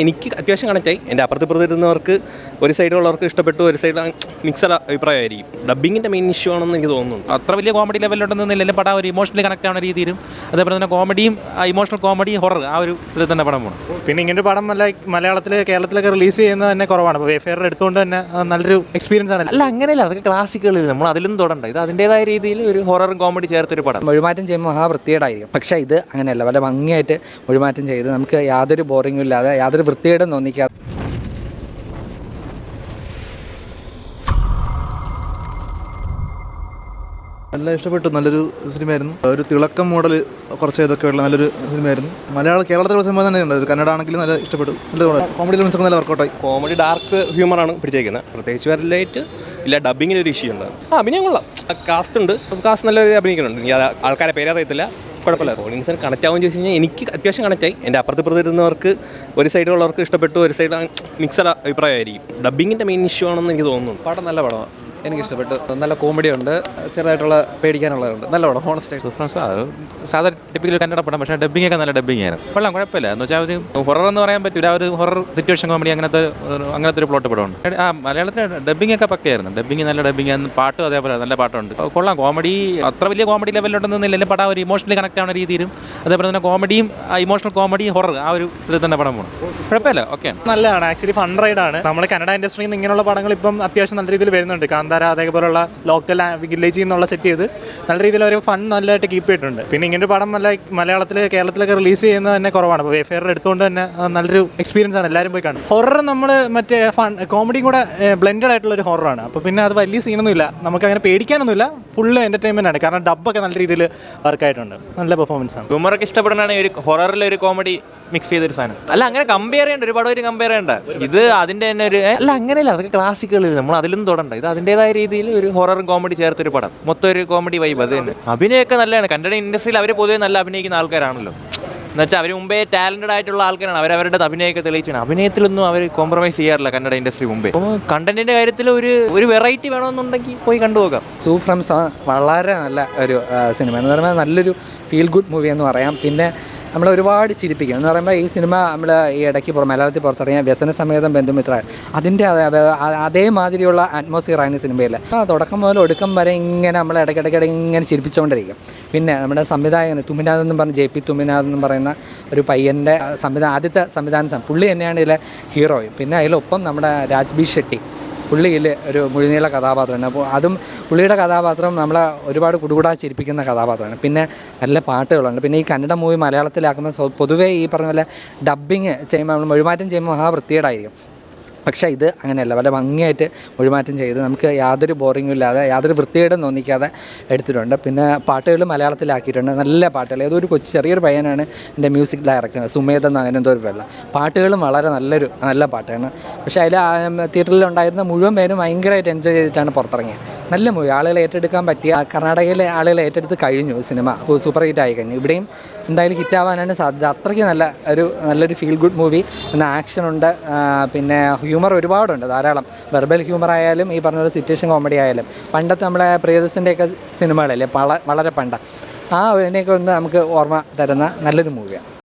എനിക്ക് അത്യാവശ്യം കണക്റ്റായി. എൻ്റെ അപ്പുറത്ത് ഇരുന്നവർക്ക് ഒരു സൈഡിലുള്ളവർക്ക് ഇഷ്ടപ്പെട്ടു, ഒരു സൈഡ് മിക്സഡ് അഭിപ്രായമായിരിക്കും. ഡബ്ബിങ്ങിൻ്റെ മെയിൻ ഇഷ്യൂ ആണെന്ന് എനിക്ക് തോന്നുന്നു. അത്ര വലിയ കോമഡി ലെവലിലുണ്ടെന്നില്ല പടം ഒരു ഇമോഷണലി കണക്ട് ആവുന്ന രീതിയിലും അതേപോലെ തന്നെ കോമഡിയും ഇമോഷണൽ കോമഡിയും ഹൊറർ ആ ഒരു ഇതിൽ തന്നെ പടം പോകണം. പിന്നെ ഇങ്ങനെ ഒരു പടം മലയാളത്തിൽ കേരളത്തിലൊക്കെ റിലീസ് ചെയ്യുന്നത് തന്നെ കുറവാണ്. അപ്പോൾ വേഫെയർ എടുത്തുകൊണ്ട് തന്നെ നല്ലൊരു എക്സ്പീരിയൻസ് ആണ്. അല്ല അങ്ങനെയല്ല, അതൊക്കെ ക്ലാസിക്കുകളിൽ നമ്മൾ അതിലും തൊടണ്ട. ഇത് അതിൻ്റെതായ രീതിയിൽ ഒരു ഹൊററും കോമഡി ചേർത്തൊരു പടം. മൊഴിമാറ്റം ചെയ്യുമ്പോൾ മഹാവൃത്തികേടായിരിക്കും. പക്ഷേ ഇത് അങ്ങനെയല്ല, വളരെ ഭംഗിയായിട്ട് മൊഴിമാറ്റം ചെയ്ത് നമുക്ക് യാതൊരു ബോറിങ്ങും ഇല്ലാതെ യാതൊരു വൃത്തികേടും തോന്നിക്കാതെ. നല്ല ഇഷ്ടപ്പെട്ടു. നല്ലൊരു സിനിമയായിരുന്നു. ഒരു തിളക്കം മോഡൽ കുറച്ച് ഇതൊക്കെ ഉള്ള നല്ലൊരു സിനിമയായിരുന്നു. കേരളത്തിലുള്ള സിനിമ തന്നെ ഉണ്ട്. കന്നഡ ആണെങ്കിലും നല്ല ഇഷ്ടപ്പെട്ടു. നല്ല കോമഡി എലമെന്റ്സ് നല്ല വർക്കൗട്ടായി. Comedy dark ഹ്യൂമറാണ് പിടിച്ചേക്കുന്നത്. പ്രത്യേകിച്ച് വരലായിട്ട് ഇല്ല. ഡബ്ബിങ്ങിന് ഒരു ഇഷ്യൂ ഉണ്ട്. അഭിനയം കൊള്ളാം. കാസ്റ്റ് ഉണ്ട്. കാസ്റ്റ് നല്ലൊരു അഭിനയിക്കുന്നുണ്ട്. എനിക്ക് ആൾക്കാരെ പേരറിയത്തില്ല. കുഴപ്പമില്ല. ഓഡിയൻസിന് കണക്റ്റ് ആവുമെന്ന് ചോദിച്ചു കഴിഞ്ഞാൽ എനിക്ക് അത്യാവശ്യം കണക്റ്റായി. എൻ്റെ അപ്പുറത്ത് ഇരുന്നവർക്ക് ഒരു സൈഡിലുള്ളവർക്ക് ഇഷ്ടപ്പെട്ടു, ഒരു സൈഡ് മിക്സഡ് അഭിപ്രായമായിരിക്കും. ഡബ്ബിങ്ങിൻ്റെ മെയിൻ ഇഷ്യൂ ആണെന്ന് എനിക്ക് തോന്നുന്നു. പടം നല്ല പടമാണ്, എനിക്കിഷ്ടപ്പെട്ടു. നല്ല കോമഡി ഉണ്ട്, ചെറുതായിട്ടുള്ള പേടിക്കാനുള്ളതുണ്ട്. നല്ല പടം, ഹോണസ്റ്റ്. സാധാരണ ടിപ്പിക്കൽ കന്നഡ പടം, പക്ഷേ ഡബ്ബിംഗ് ഒക്കെ നല്ല ഡബ്ബിംഗ് ആയിരുന്നു. കൊള്ളാം, കുഴപ്പമില്ല. എന്ന് വെച്ചാൽ ഒരു ഹൊറർ എന്ന് പറയാൻ പറ്റില്ല. ഒരു ഹൊറർ സിറ്റുവേഷൻ കോമഡി അങ്ങനത്തെ ഒരു പ്ലോട്ട് പടമുണ്ട്. മലയാളത്തിൽ ഡബ്ബിംഗ് ഒക്കെ പക്കയായിരുന്നു. ഡബ്ബിംഗ് നല്ല ഡബ്ബിംഗ് ആയിരുന്നു. പാട്ടും അതേപോലെ നല്ല പാട്ടുണ്ട്. കൊള്ളാം. കോമഡി അത്ര വലിയ കോമഡി ലെവലിലുണ്ടെന്നില്ല പടം ഒരു ഇമോഷണലി കണക്ട് ആവുന്ന രീതിയിലും അതേപോലെ തന്നെ കോമഡിയും ഇമോഷണൽ കോമഡിയും ഹൊറർ ആ ഒരു ഇതിൽ തന്നെ പടം പോകണം. കുഴപ്പമില്ല, ഓക്കെ. നല്ലതാണ്. ആക്ച്വലി ഫൺ റൈഡാണ്. നമ്മൾ കന്നഡ ഇൻഡസ്ട്രിയിൽ നിന്ന് ഇങ്ങനെയുള്ള പടങ്ങൾ ഇപ്പം അത്യാവശ്യം നല്ല രീതിയിൽ വരുന്നുണ്ട്. കാന്താര അതേപോലുള്ള ലോക്കൽ വില്ലേജിൽ നിന്നുള്ള സെറ്റ് ചെയ്ത് നല്ല രീതിയിൽ ഒരു ഫൺ നല്ലതായിട്ട് കീപ്പ് ചെയ്തിട്ടുണ്ട്. പിന്നെ ഇങ്ങനെ ഒരു പടം മലയാളത്തിൽ കേരളത്തിലൊക്കെ റിലീസ് ചെയ്യുന്നത് തന്നെ കുറവാണ്. അപ്പോൾ വേഫെയർ എടുത്തുകൊണ്ട് തന്നെ നല്ലൊരു എക്സ്പീരിയൻസ് ആണ്. എല്ലാവരും പോയി കാണും. ഹൊറർ നമ്മൾ മറ്റേ ഫൺ കോമഡിയും കൂടെ ബ്ലെൻഡഡ് ആയിട്ടുള്ള ഒരു ഹൊററാണ്. അപ്പോൾ പിന്നെ അത് വലിയ സീനൊന്നുമില്ല, നമുക്ക് അങ്ങനെ പേടിക്കാനൊന്നുമില്ല. ഫുള്ള് എൻ്റർടൈൻമെൻ്റ് ആണ്. കാരണം ഡബ്ബൊക്കെ നല്ല രീതിയിൽ വർക്കായിട്ടുണ്ട്. നല്ല പെർഫോമൻസ് ആണ്. ഹ്യൂമറൊക്കെ ഇഷ്ടപ്പെടുന്നതാണ് ഒരു ഹൊററിലൊരു കോമഡി മിക്സ് ചെയ്തൊരു സാധനം. അല്ല അങ്ങനെ കമ്പയർ ചെയ്യേണ്ട, ഒരു പടമായിട്ട് കമ്പയർ ചെയ്യേണ്ട. ഇത് അതിൻ്റെ തന്നെ ഒരു അല്ല അങ്ങനെയല്ല, അതൊക്കെ ക്ലാസിക്കുകളിൽ നമ്മൾ അതിലും തൊടണ്ട. ഇത് അതിൻ്റെതായ രീതിയിൽ ഒരു ഹൊററും കോമഡി ചേർത്തൊരു പടം. മൊത്തം ഒരു കോമഡി വൈബ്. അത് തന്നെ അഭിനയമൊക്കെ നല്ലതാണ്. കന്നഡ ഇൻഡസ്ട്രിയിൽ അവർ പൊതുവെ നല്ല അഭിനയിക്കുന്ന ആൾക്കാരാണല്ലോ. എന്നുവെച്ചാൽ അവർ മുമ്പേ ടാലൻറ്റഡ് ആയിട്ടുള്ള ആൾക്കാരാണ്. അവരവരുടെ അഭിനയമൊക്കെ തെളിയിച്ചാണ്. അഭിനയത്തിലൊന്നും അവർ കോംപ്രമൈസ് ചെയ്യാറില്ല കന്നഡ ഇൻഡസ്ട്രി മുമ്പേ. അപ്പോൾ കണ്ടന്റിൻ്റെ കാര്യത്തിൽ ഒരു വെറൈറ്റി വേണമെന്നുണ്ടെങ്കിൽ പോയി കണ്ടുപോകാം. സൂഫ്രംസ് വളരെ നല്ല ഒരു സിനിമ എന്ന് പറയുമ്പോൾ നല്ലൊരു ഫീൽ ഗുഡ് മൂവി എന്ന് പറയാം. പിന്നെ നമ്മൾ ഒരുപാട് ചിരിപ്പിക്കും എന്ന് പറയുമ്പോൾ ഈ സിനിമ നമ്മൾ ഈ ഇടയ്ക്ക് മലയാളത്തിൽ പുറത്തിറങ്ങിയ വ്യസനസമേതം ബന്ധുമിത്ര അതിൻ്റെ അതേമാതിരിയുള്ള അറ്റ്മോസ്ഫിയറാണ് സിനിമയിൽ. തുടക്കം മുതൽ ഒടുക്കം വരെ ഇങ്ങനെ നമ്മൾ ഇടയ്ക്കിടയ്ക്ക് ഇങ്ങനെ ചിരിപ്പിച്ചുകൊണ്ടിരിക്കും. പിന്നെ നമ്മുടെ സംവിധായകൻ തുമ്മിനാഥ് എന്നും പറഞ്ഞ് JP തുമ്മിനാഥ് എന്നും പറയുന്ന ഒരു പയ്യൻ്റെ ആദ്യത്തെ സംവിധാനം പുള്ളി തന്നെയാണ് ഇതിലെ ഹീറോയും. പിന്നെ അതിലൊപ്പം നമ്മുടെ രാജ്ബി ഷെട്ടി പുള്ളിയിൽ ഒരു മുഴുനീള കഥാപാത്രമാണ്. അപ്പോൾ അതും പുള്ളിയുടെ കഥാപാത്രം നമ്മളെ ഒരുപാട് കുടുകൂടാ ചിരിപ്പിക്കുന്ന കഥാപാത്രമാണ്. പിന്നെ നല്ല പാട്ടുകളുണ്ട്. പിന്നെ ഈ കന്നഡ മൂവി മലയാളത്തിലാക്കുമ്പോൾ പൊതുവേ ഈ പറഞ്ഞ പോലെ ഡബ്ബിങ് ചെയ്യുമ്പോൾ നമ്മൾ മൊഴിമാറ്റം ചെയ്യുമ്പോൾ മഹാവൃത്തികേടായിരിക്കും. പക്ഷേ ഇത് അങ്ങനെയല്ല, വളരെ ഭംഗിയായിട്ട് മൊഴിമാറ്റം ചെയ്ത് നമുക്ക് യാതൊരു ബോറിങ്ങും ഇല്ലാതെ യാതൊരു വൃത്തികേടും തോന്നിക്കാതെ എടുത്തിട്ടുണ്ട്. പിന്നെ പാട്ടുകൾ മലയാളത്തിലാക്കിയിട്ടുണ്ട്. നല്ല പാട്ടുകൾ. ഏതൊരു ചെറിയൊരു പയ്യനാണ് എൻ്റെ മ്യൂസിക് ഡയറക്ടർ സുമേധ് എന്ന് അങ്ങനെ എന്തോ ഒരു പേരുള്ള. പാട്ടുകളും വളരെ നല്ല പാട്ടാണ്. പക്ഷേ അതിൽ തിയേറ്ററിലുണ്ടായിരുന്ന മുഴുവൻ പേരും ഭയങ്കരമായിട്ട് എൻജോയ് ചെയ്തിട്ടാണ് പുറത്തിറങ്ങിയത്. നല്ല മൂവി. ആളുകൾ ഏറ്റെടുക്കാൻ പറ്റിയ കർണാടകയിലെ ആളുകൾ ഏറ്റെടുത്ത് കഴിഞ്ഞു. സിനിമ സൂപ്പർ ഹിറ്റ് ആയി കഴിഞ്ഞു. ഇവിടെയും എന്തായാലും ഹിറ്റാവാനാണ് സാധ്യത. അത്രയ്ക്ക് നല്ലൊരു ഫീൽ ഗുഡ് മൂവി. പിന്നെ ആക്ഷനുണ്ട്. പിന്നെ ഹ്യൂമർ ഒരുപാടുണ്ട്, ധാരാളം. വെർബൽ ഹ്യൂമർ ആയാലും ഈ പറഞ്ഞ സിറ്റുവേഷൻ കോമഡി ആയാലും പണ്ടത്തെ നമ്മുടെ പ്രിയദർശൻ്റെയൊക്കെ സിനിമകളല്ലേ വളരെ പണ്ട ആ അതിനെയൊക്കെ ഒന്ന് നമുക്ക് ഓർമ്മ തരുന്ന നല്ലൊരു മൂവിയാണ്.